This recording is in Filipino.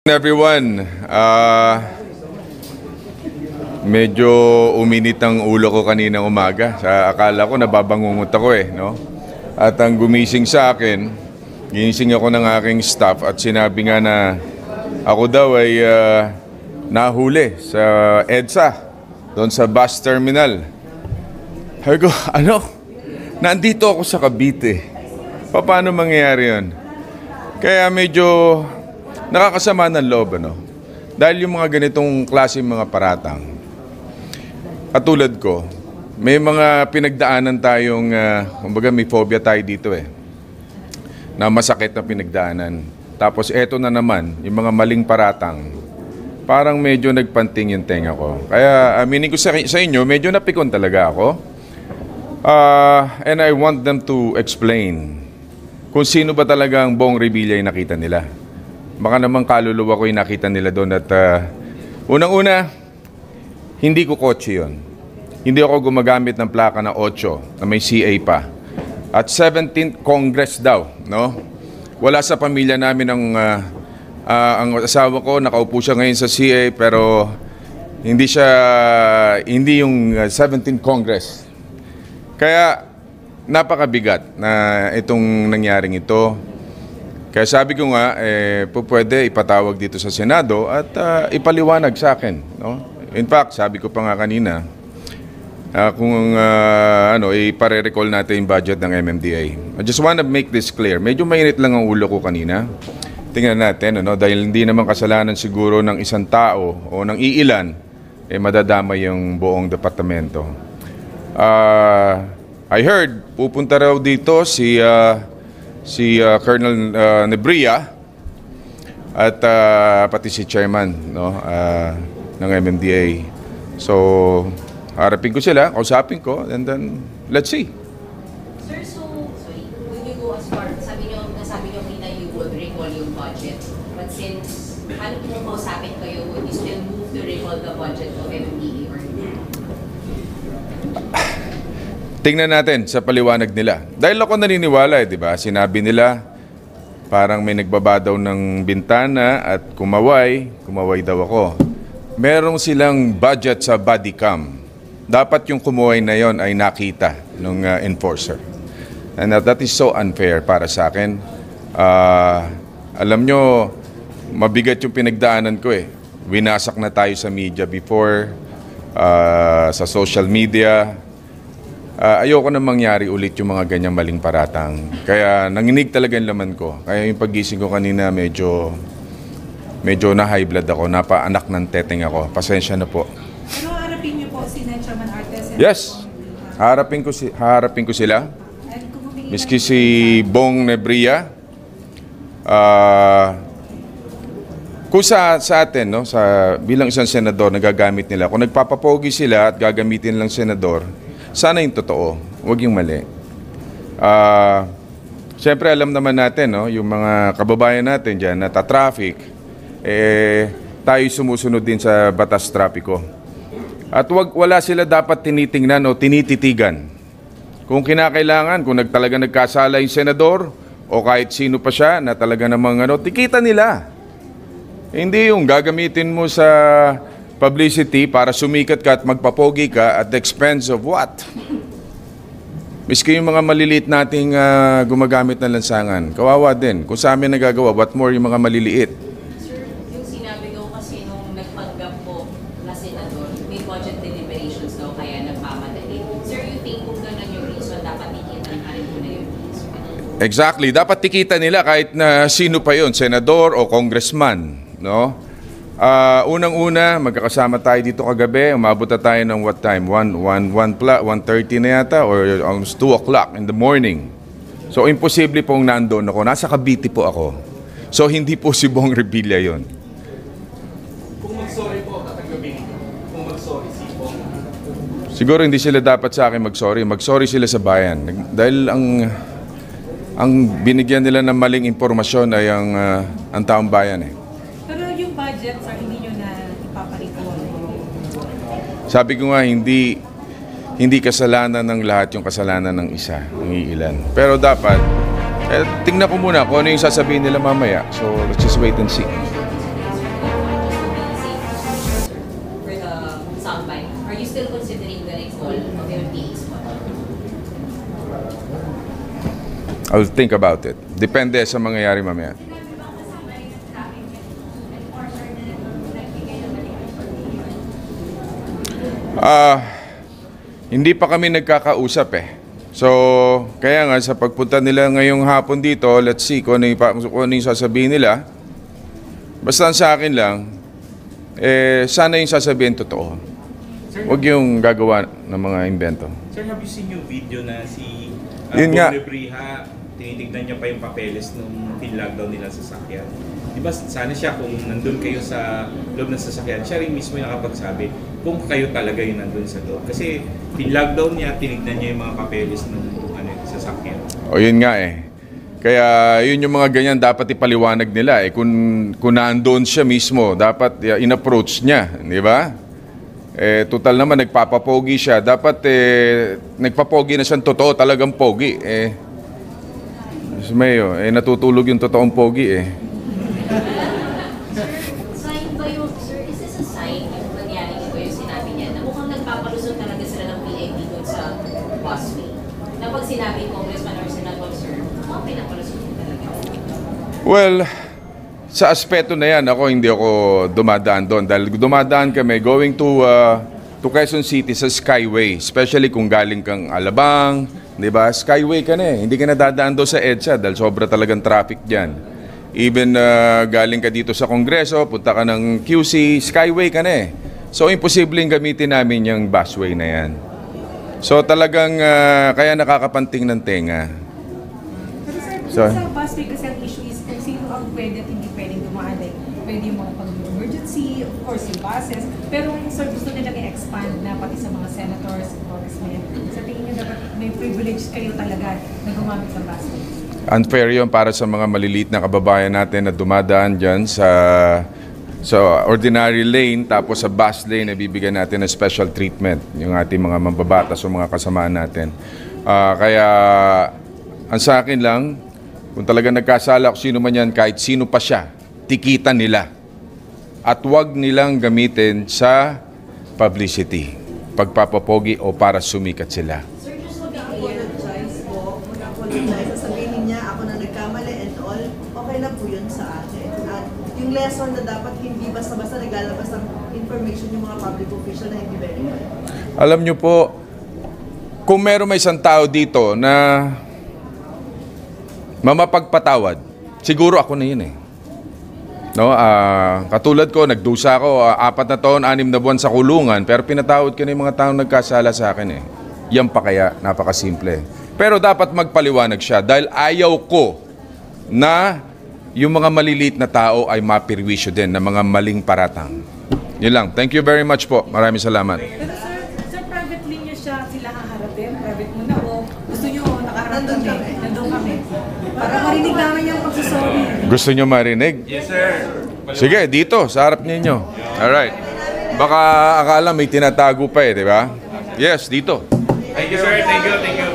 Everyone, medyo uminit ang ulo ko kaninang umaga. Akala ko nababangungot ako no? At ang gumising sa akin, ginising ako ng aking staff at sinabi nga na ako daw ay nahuli sa EDSA, doon sa bus terminal. Sabi ko, nandito ako sa Cavite. Paano mangyayari yun? Kaya medyo nakakasama ng loob, Dahil yung mga ganitong klase mga paratang, katulad ko, may mga pinagdaanan tayong, kumbaga may phobia tayo dito na masakit na pinagdaanan. Tapos eto na naman, yung mga maling paratang, parang medyo nagpanting yung tenga ko. Kaya aminin ko sa inyo, medyo napikon talaga ako. And I want them to explain kung sino ba talaga ang Bong Revilla yung nakita nila. Baka naman kaluluwa ko yung nakita nila doon at unang-una, hindi ko kotse yun. Hindi ako gumagamit ng plaka na 8 na may CA pa. At 17th Congress daw, Wala sa pamilya namin ang asawa ko, nakaupo siya ngayon sa CA pero hindi yung 17th Congress. Kaya napakabigat na itong nangyaring ito. Kaya sabi ko nga, pwede ipatawag dito sa Senado at ipaliwanag sa akin. In fact, sabi ko pa nga kanina, kung ipare-recall natin yung budget ng MMDA. I just want to make this clear. Medyo mainit lang ang ulo ko kanina. Tingnan natin, dahil hindi naman kasalanan siguro ng isang tao o ng iilan, madadama yung buong departamento. I heard, pupunta raw dito si Colonel Nebria at pati si Chairman ng MMDA. So, harapin ko sila, kausapin ko, and then let's see. Sir, when you go as far, nasabi nyo kanina you would recall yung budget. But since, paano kung kausapin kayo, would you still move to recall the budget of MMDA or hindi? Tingnan natin sa paliwanag nila. Dahil ako naniniwala, di ba? Sinabi nila, parang may nagbaba daw ng bintana at kumaway daw ako. Merong silang budget sa body cam. Dapat yung kumuway na yon ay nakita ng enforcer. And that is so unfair para sa akin. Alam nyo, mabigat yung pinagdaanan ko Winasak na tayo sa media before, sa social media. Ayoko na mangyari ulit yung mga ganyang maling paratang. Kaya nanginig talaga yung laman ko. Kaya yung paggising ko kanina medyo na-high blood ako. Napaanak ng teteng ako. Pasensya na po. Ano harapin niyo po si Chairman Artes? Yes. Harapin ko sila. Miski si Bong Nebria. Kung sa atin, bilang isang senador, nagagamit nila. Kung nagpapapogi sila at gagamitin lang senador, sana yung totoo, huwag yung mali. Siyempre alam naman natin, yung mga kababayan natin dyan na traffic, tayo sumusunod din sa batas trapiko. At wala sila dapat tinitingnan o tinititigan. Kung kinakailangan, kung talaga nagkasala yung senador o kahit sino pa siya na talaga namang tikita nila. Hindi yung gagamitin mo sa publicity para sumikat ka at magpapogi ka at the expense of what? Miski yung mga maliliit nating gumagamit ng lansangan, kawawa din. Kung sa amin nagagawa, what more yung mga maliliit? Sir, yung sinabi daw kasi nung nagpanggap po na senador, may budget deliberations daw kaya nagmamadali. Sir, you think kung gano'n yung reason, dapat tikitan ka rin muna yung reason? Exactly. Dapat tikita nila kahit na sino pa yon, senador o congressman, Unang-una, magkakasama tayo dito kagabi. Umabot na tayo ng what time? 1:30 na yata or almost 2 o'clock in the morning. So, imposible pong nandoon ako. Nasa Cavite po ako. So, hindi po si Bong Revilla yon. Kung mag-sorry po, tatanggapin niyo. Kung mag-sorry si Bong. Siguro hindi sila dapat sa akin mag-sorry. Mag-sorry sila sa bayan. Dahil ang binigyan nila ng maling impormasyon ay ang taong bayan Pero yung budget, sir, hindi nyo na ipaparecall. Sabi ko nga, hindi kasalanan ng lahat yung kasalanan ng isa, ng iilan. Pero dapat, tingnan ko muna kung ano yung sasabihin nila mamaya. So, let's just wait and see. I'll think about it. Depende sa mangyayari mamaya. Hindi pa kami nagkakausap eh. So, kaya nga sa pagpunta nila ngayong hapon dito, let's see kung ano yung sasabihin nila. Basta sa akin lang, sana yung sasabihin totoo. Huwag yung gagawa ng mga invento. Sir, have you seen yung video na si Yun nga. Lebriha, tinitignan niya pa yung papeles nung pin-lockdown nila sa sasakyan? Diba sana siya, kung nandun kayo sa loob ng sasakyan, siya rin mismo yung nakapagsabi kung kayo talaga yung nandun sa loob. Kasi pin-lockdown niya, tinignan niya yung mga papeles ng sasakyan. O yun nga eh. Kaya yun yung mga ganyan dapat ipaliwanag nila eh. Kung nandoon siya mismo, dapat in-approach niya, di ba? Total naman nagpapapogi siya. Dapat nagpapogi na siyang totoo, talagang pogi. Mayo, natutulog yung totoong pogi eh. Sign ba yung, sir, is this a sign yung nangyari ito yung sinabi niya na mukhang nagpapalusot talaga sila ng VIP doon sa busway? Na pag sinabi Congressman or Senator, sir, mukhang pinapalusot talaga. Well, sa aspeto na yan, hindi ako dumadaan doon. Dahil dumadaan kami going to Quezon City sa Skyway. Especially kung galing kang Alabang, di ba? Skyway ka na eh. Hindi ka na dadaan doon sa EDSA dahil sobra talagang traffic dyan. Even galing ka dito sa Kongreso, punta ka ng QC, Skyway ka na eh. So, imposibleng gamitin namin yung busway na yan. So, talagang kaya nakakapanting ng tenga. Pero sir, sa busway kasi ang issue is kung sino ang pwede at hindi pwedeng dumaan. Like, pwede yung mga pag-emergency, of course yung buses. Pero sir, gusto nilang i-expand na pati sa mga senators, congressmen. Sa tingin niyo dapat may privilege kayo talaga na gumamit ng busway. Unfair yun para sa mga maliliit na kababayan natin na dumadaan dyan sa ordinary lane tapos sa bus lane na bibigyan natin ng special treatment yung ating mga mambabatas o mga kasamaan natin. Kaya ang sa akin lang, kung talaga nagkasala kung sino man yan, kahit sino pa siya, tikitan nila. At huwag nilang gamitin sa publicity, pagpapapogi o para sumikat sila. Sir, just mag-apologize po. Mag-apologize. Sasabihin niya, ako na nagkamali and all. Okay na po yun sa akin. At yung lesson na dapat hindi basta-basta naglalabas ng information yung mga public official na hindi verified. Alam nyo po, kung meron may isang tao dito na mamapagpatawad, siguro ako na yun eh. No, katulad ko, nagdusa ako, 4 na taon, 6 na buwan sa kulungan, pero pinatawad ko na yung mga taong nagkasala sa akin eh. Yan pa kaya, napakasimple. Pero dapat magpaliwanag siya dahil ayaw ko na yung mga maliliit na tao ay mapirwisyo din ng mga maling paratang. Yun lang. Thank you very much po. Maraming salamat. Pero sir, privately niyo siya sila haharapin? Private muna o gusto niyo nakaharap Nandun kami? kami. Nandun kami. Para marinig namin yung pagsusorry. Gusto nyo marinig? Yes, sir. Sige, dito, sa harap ninyo. Alright. Baka akala may tinatago pa eh, di ba? Yes, dito. Thank you, sir. Thank you.